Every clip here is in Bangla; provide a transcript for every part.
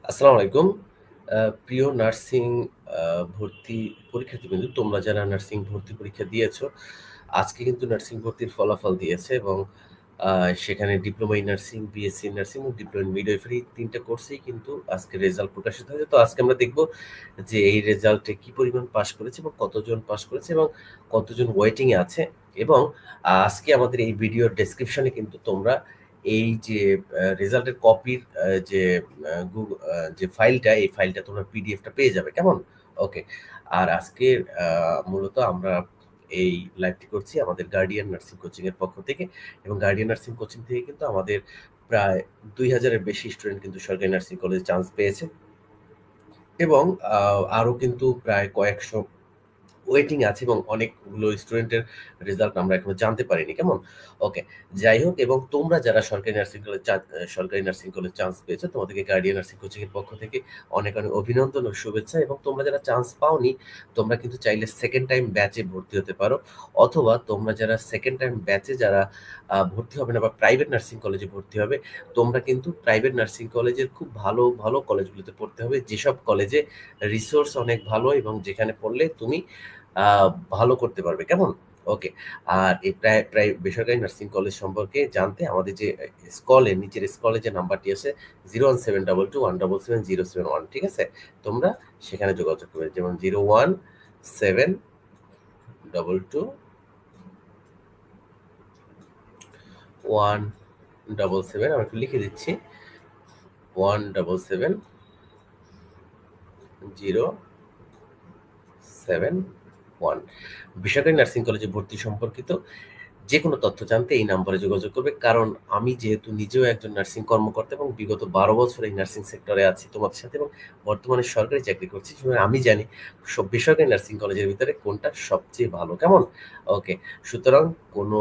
আসসালামু আলাইকুম। প্রিয় নার্সিং আ ভর্তি পরীক্ষার্থীবৃন্দ, তোমরা যারা নার্সিং ভর্তি পরীক্ষা দিয়েছো, আজকে কিন্তু নার্সিং ভর্তির ফলাফল দিয়েছে এবং আ সেখানে diploma in nursing, BSc in nursing এবং ডিপ্লোমা ইন মিডওয়াইফারি ৩ টা কোর্সেই কিন্তু আজকে রেজাল্ট প্রকাশিত হয়েছে। তো আজকে আমরা দেখব যে এই রেজাল্টে কি পরিমাণ পাস করেছে এবং কতজন পাস করেছে এবং কতজন ওয়েটিং এ আছে এবং আজকে আমাদের এই ভিডিওর ডেসক্রিপশনে কিন্তু তোমরা এই যে রেজাল্টের কপির যে যে ফাইলটা, এই ফাইলটা তোমরা পিডিএফটা পেয়ে যাবে। কেমন? ওকে। আর আজকের মূলত আমরা এই লাইভটি করছি আমাদের গার্ডিয়ান নার্সিং কোচিং এর পক্ষ থেকে এবং গার্ডিয়ান নার্সিং কোচিং থেকে কিন্তু আমাদের প্রায় ২,০০০ এর বেশি স্টুডেন্ট কিন্তু সরকারি নার্সিং কলেজে চান্স পেয়েছে এবং আরো কিন্তু প্রায় কয়েকশো ওয়েটিং আছে এবং অনেকগুলো স্টুডেন্টের রেজাল্ট আমরা এখনো জানতে পারিনি। কেমন? ওকে। যাই হোক, এবং তোমরা যারা সরকারি নার্সিং কলেজ চান্স পেয়েছো, তোমাদেরকে গার্ডিয়ান নার্সিং কোচিং এর পক্ষ থেকে অনেক, অনেক অভিনন্দন ও শুভেচ্ছা। এবং তোমরা যারা চান্স পাওনি, তোমরা কিন্তু চাইলে সেকেন্ড টাইম ব্যাচে ভর্তি হতে পারো। অথবা তোমরা যারা সেকেন্ড টাইম ব্যাচে যারা ভর্তি হবে না বা প্রাইভেট নার্সিং কলেজে ভর্তি হবে, তোমরা কিন্তু প্রাইভেট নার্সিং কলেজের খুব ভালো, ভালো কলেজগুলোতে পড়তে হবে। যেসব কলেজে রিসোর্স অনেক ভালো এবং যেখানে পড়লে তুমি আ ভালো করতে পারবে। কেমন? ওকে। আর এই প্রায় বেসরকারি নার্সিং কলেজ সম্পর্কে জানতে আমাদের যে স্কলে, নিচের স্কলে যে নাম্বারটি আছে 01722177071, ঠিক আছে? তোমরা সেখানে যোগাযোগ করবে। যেমন 0172217, আমি একটু লিখে দিচ্ছি। 177 071। বেসরকারি নার্সিং কলেজে ভর্তি সম্পর্কিত যেকোনো তথ্য জানতে এই নাম্বারে যোগাযোগ করবে। কারণ আমি যেহেতু নিজেও একজন নার্সিং কর্মকর্তা এবং বিগত ১২ বছর এই নার্সিং সেক্টরে আছি তোমাদের সাথে এবং বর্তমানে সরকারি চাকরি করছি। সুতরাং আমি জানি বেসরকারি নার্সিং কলেজের ভিতরে কোনটা সবচেয়ে ভালো। কেমন? ওকে। সুতরাং কোনো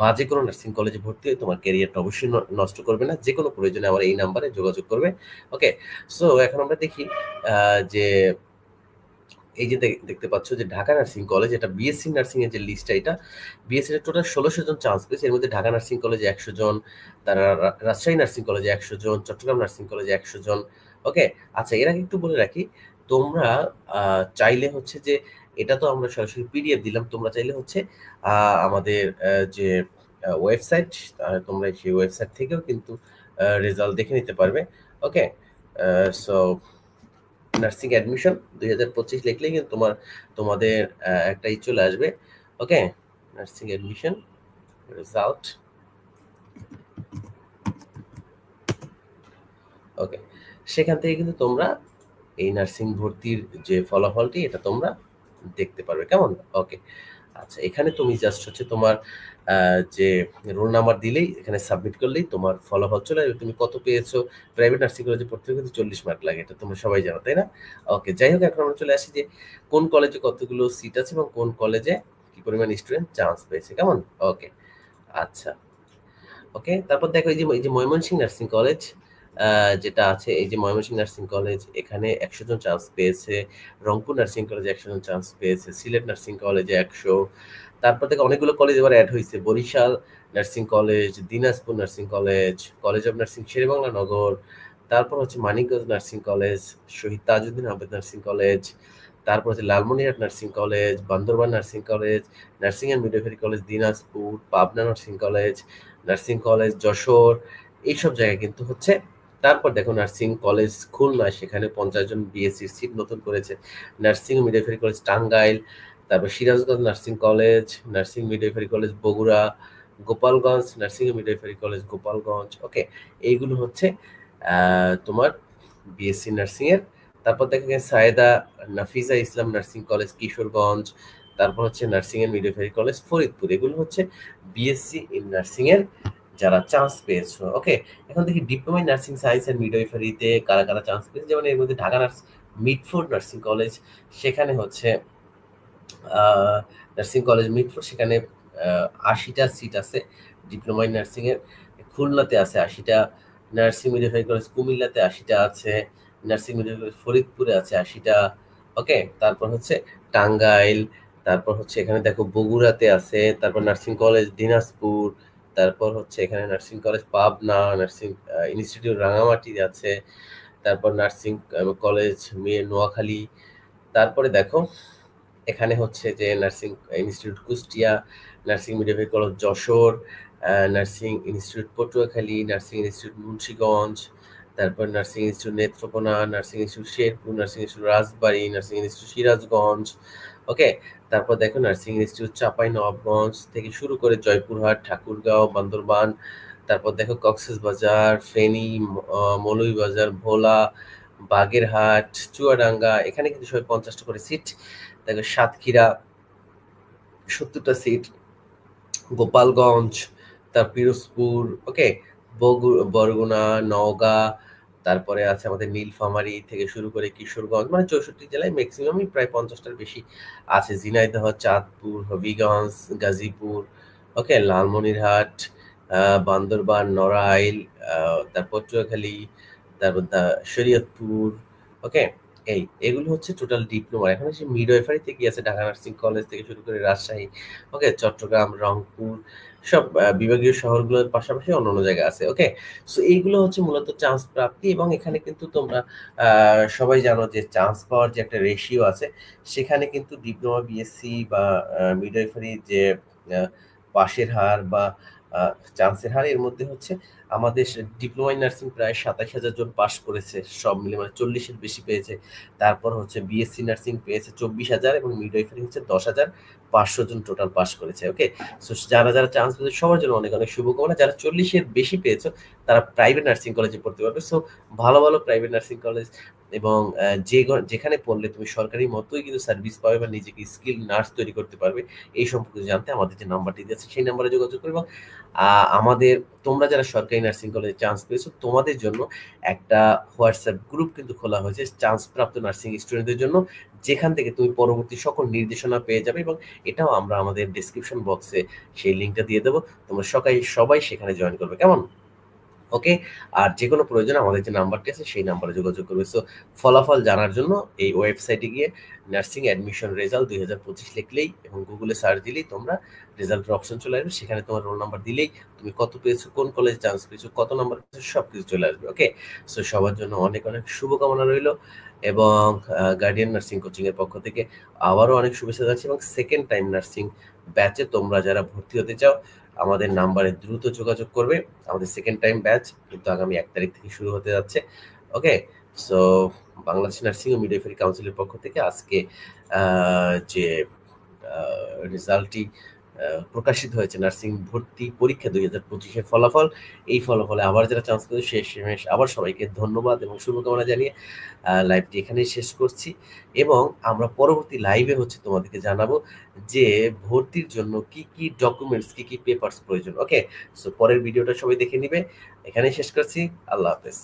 বাজে কোনো নার্সিং কলেজে ভর্তি হয়ে তোমার ক্যারিয়ারটা অবশ্যই নষ্ট করবে না। যেকোনো প্রয়োজনে আমার এই নাম্বারে যোগাযোগ করবে। ওকে। সো এখন আমরা দেখি যে এই যে দেখতে পাচ্ছ যে ঢাকা নার্সিং কলেজ, এটা বিএসসি নার্সিং এর যে লিস্টটা, এটা বিএসসি এর টোটাল ১৬০০ জন চান্স পেয়েছে। এর মধ্যে ঢাকা নার্সিং কলেজে ১০০ জন, তারা রাজশাহী নার্সিং কলেজে ১০০ জন, চট্টগ্রাম নার্সিং কলেজে ১০০ জন। ওকে? আচ্ছা, এর আগে একটু বলে রাখি, তোমরা চাইলে হচ্ছে যে এটা তো আমরা সরাসরি পিডিএফ দিলাম। তোমরা চাইলে হচ্ছে আমাদের যে ওয়েবসাইট, তোমরা সেই ওয়েবসাইট থেকেও কিন্তু রেজাল্ট দেখে নিতে পারবে। ওকে? সো নার্সিং অ্যাডমিশন ২০২৫ লিখলেই কিন্তু তোমাদের একটাই চলে আসবে। Okay? Nursing admission result. Okay. সেখান থেকে কিন্তু তোমরা এই নার্সিং ভর্তির যে ফলাফলটি, এটা তোমরা দেখতে পারবে। কেমন? ওকে। আচ্ছা, এখানে তুমি জাস্ট হচ্ছে তোমার যে রোল নাম্বার দিলেই, এখানে সাবমিট করলেই তোমার ফলাফল চলে আসবে। তুমি কত পেয়েছো? প্রাইভেট নার্সিং কলেজে পড়তে হলে কিন্তু ৪০ মার্ক লাগে। এটা তোমরা সবাই জানো, তাই না? ওকে। যাই হোক, এখন আমরা চলে আসি যে কোন কলেজে কতগুলো সিট আছে এবং কোন কলেজে কি পরিমাণ স্টুডেন্ট চান্স পেয়েছে। কেমন? ওকে। আচ্ছা। ওকে। তারপর দেখো এই যে ময়মনসিংহ নার্সিং কলেজ যেটা আছে, এই যে ময়মনসিংহ নার্সিং কলেজ, এখানে ১০০ জন চান্স পেয়েছে। রংপুর নার্সিং কলেজে ১০০ জন চান্স পেয়েছে। সিলেট নার্সিং কলেজে ১০০। তারপর থেকে অনেকগুলো কলেজ এবার এড হইছে। Barishal nursing college, Dinajpur nursing college, college of nursing Sher-e-Bangla Nagar, তারপর হচ্ছে Manikganj nursing college, Shahid Tajuddin Ahmed nursing college, তারপর হচ্ছে Lalmonirhat nursing college, Bandarban nursing college, nursing and midwifery college Dinajpur, Pabna nursing college, nursing college Jessore, এইসব জায়গায় কিন্তু হচ্ছে। তারপর দেখো নার্সিং কলেজ খুলনা, সেখানে ৫০ জন বিএসসির সিট নতুন করেছে। নার্সিং ও মিডওয়াইফারি কলেজ টাঙ্গাইল, তারপর Sirajganj nursing college, nursing midwifery college Bogura, Gopalganj nursing ও মিডওয়াইফারি কলেজ গোপালগঞ্জ। ওকে? এইগুলো হচ্ছে তোমার বিএসসি নার্সিং এর। তারপর দেখা গেছে সায়েদা নাফিজা ইসলাম নার্সিং কলেজ কিশোরগঞ্জ, তারপর হচ্ছে nursing and midwifery college Faridpur. এগুলো হচ্ছে বিএসসি ইন নার্সিং এর যারা চান্স পেয়েছো। ওকে? এখন দেখি diploma in nursing science and মিডওয়াইফারিতে কারা, কারা চান্স পেয়েছে। যেমন এর মধ্যে ঢাকা মিডফোর্ড নার্সিং কলেজ, সেখানে হচ্ছে আ নার্সিং কলেজ মিটফোর্ড, সেখানে ৮০ টা সিট আছে ডিপ্লোমা ইন নার্সিং এর। খুলনাতে আছে ৮০ টা, নার্সিং মিডওয়াইফারি কলেজ কুমিল্লাতে ৮০ টা আছে, নার্সিং মিডওয়াইফারি কলেজ ফরিদপুরে আছে ৮০ টা। ওকে? তারপর হচ্ছে টাঙ্গাইল, তারপর হচ্ছে এখানে দেখো বগুড়াতে আছে, তারপর নার্সিং কলেজ দিনাজপুর, তারপর হচ্ছে এখানে nursing college Pabna, nursing institute Rangamati আছে, তারপর নার্সিং কলেজ নোয়াখালী। তারপরে দেখো এখানে হচ্ছে যে nursing institute Kushtia, nursing midwifery college Jessore, nursing institute Patuakhali, nursing institute Munshiganj, তারপর nursing institute Netrokona, nursing institute Sherpur, nursing institute Rajbari, nursing institute Sirajganj. Okay, তারপর দেখো নার্সিং ইনস্টিটিউট চাঁপাইনবাবগঞ্জ থেকে শুরু করে জয়পুরহাট, ঠাকুরগাঁও, বান্দরবান। তারপর দেখো কক্সবাজার, ফেনী, মৌলভীবাজার, ভোলা, বাগেরহাট, চুয়াডাঙ্গা। এখানে কিন্তু সবাই 50টা করে সিট। দেখো সাতক্ষীরা 70টা সিট, গোপালগঞ্জ, তার পিরোজপুর, ওকে, বরগুনা, নওগাঁ, তারপরে আছে আমাদের নীলফামারী থেকে শুরু করে কিশোরগঞ্জ, মানে 64 জেলায় ম্যাক্সিমামই প্রায় 50টার বেশি আছে। ঝিনাইদহ, চাঁদপুর, হবিগঞ্জ, গাজীপুর, ওকে, লালমনিরহাট, বান্দরবান, নড়াইল, তারপর পটুয়াখালী, তারপর শরীয়তপুর। ওকে, এগুলো হচ্ছে টোটাল ডিপ্লোমা। এখন হচ্ছে মিডওয়াইফারিতে কি আছে, ঢাকা নার্সিং কলেজ থেকে শুরু করে রাজশাহী, ওকে, চট্টগ্রাম, রংপুর, সব বিভাগীয় শহরগুলোর পাশাপাশি অন্যান্য জায়গা আছে। ওকে, সো এইগুলো হচ্ছে মূলত চান্স প্রাপ্তি। এবং এখানে কিন্তু তোমরা সবাই জানো যে চান্স পাওয়ার যে একটা রেশিও আছে, সেখানে কিন্তু ডিপ্লোমা, বিএসসি বা মিডওয়াইফারি যে পাশের হার বা চান্সের হার, এর মধ্যে হচ্ছে আমাদের ডিপ্লোমা ইন নার্সিং প্রায় 27,000 জন পাস করেছে সব মিলে, মানে 40-এর বেশি পেয়েছে। তারপর হচ্ছে বিএসসি নার্সিং পেয়েছে 24,000 এবং মিডওয়াইফারি হচ্ছে 10,500 জন টোটাল পাস করেছে। ওকে, সো যারা যারা চান্স পেয়েছে সবার জন্য অনেক অনেক শুভকামনা। যারা 40-এর বেশি পেয়েছো তারা প্রাইভেট নার্সিং কলেজে পড়তে পারবে। সো ভালো ভালো প্রাইভেট নার্সিং কলেজ এবং যেখানে পড়লে তুমি সরকারি মতোই কিন্তু সার্ভিস পাবে বা নিজেকে স্কিল নার্স তৈরি করতে পারবে, এই সম্পর্কে জানতে আমাদের যে নাম্বারটি দিয়েছে সেই নাম্বারে যোগাযোগ করবে। এবং আমাদের তোমরা যারা সরকারি নার্সিং কলেজে চান্স পেয়েছো তোমাদের জন্য একটা হোয়াটসঅ্যাপ গ্রুপ কিন্তু খোলা হয়েছে চান্স প্রাপ্ত নার্সিং স্টুডেন্টদের জন্য, যেখান থেকে তুমি পরবর্তী সকল নির্দেশনা পেয়ে যাবে। এবং এটাও আমরা আমাদের ডেসক্রিপশন বক্সে সেই লিঙ্কটা দিয়ে দেবো, তোমরা সবাই সেখানে জয়েন করবে, কেমন? ওকে, আর যে কোনো প্রয়োজনে আমাদের যে নাম্বারটি আছে সেই নাম্বারে যোগাযোগ করবে। সো ফলাফল জানার জন্য এই ওয়েবসাইটে গিয়ে নার্সিং অ্যাডমিশন রেজাল্ট 2025 লিখলেই এবং গুগলে সার্চ দিলেই তোমরা রেজাল্টের অপশন চলে আসবে। সেখানে তোমার রোল নাম্বার দিলেই তুমি কত পেয়েছো, কোন কলেজে চান্স পেয়েছো, কত নাম্বার পেয়েছো, সব কিছু চলে আসবে। ওকে, সো সবার জন্য অনেক অনেক শুভকামনা রইল। এবং গার্ডিয়ান নার্সিং কোচিং এর পক্ষ থেকে আবারও অনেক শুভেচ্ছা যাচ্ছি। এবং সেকেন্ড টাইম নার্সিং ব্যাচে তোমরা যারা ভর্তি হতে চাও আমাদের নাম্বারে দ্রুত যোগাযোগ করবে। আমাদের সেকেন্ড টাইম ব্যাচ কিন্তু আগামী 1 তারিখ থেকে শুরু হতে যাচ্ছে। ওকে, সো বাংলাদেশ নার্সিং ও মিডওয়াইফারি কাউন্সিলের পক্ষ থেকে আজকে যে রেজাল্টটি প্রকাশিত হয়েছে, নার্সিং ভর্তি পরীক্ষা 2025-এর ফলাফল, এই ফলাফলে আবার যারা চান্স পেয়েছে শেষ আবার সবাইকে ধন্যবাদ এবং শুভকামনা জানিয়ে লাইভটি এখানেই শেষ করছি। এবং আমরা পরবর্তী লাইভে হচ্ছে তোমাদেরকে জানাবো যে ভর্তির জন্য কি কি ডকুমেন্টস, কি কি পেপারস প্রয়োজন। ওকে, সো পরের ভিডিওটা সবাই দেখে নিবে। এখানেই শেষ করছি। আল্লাহ হাফেজ।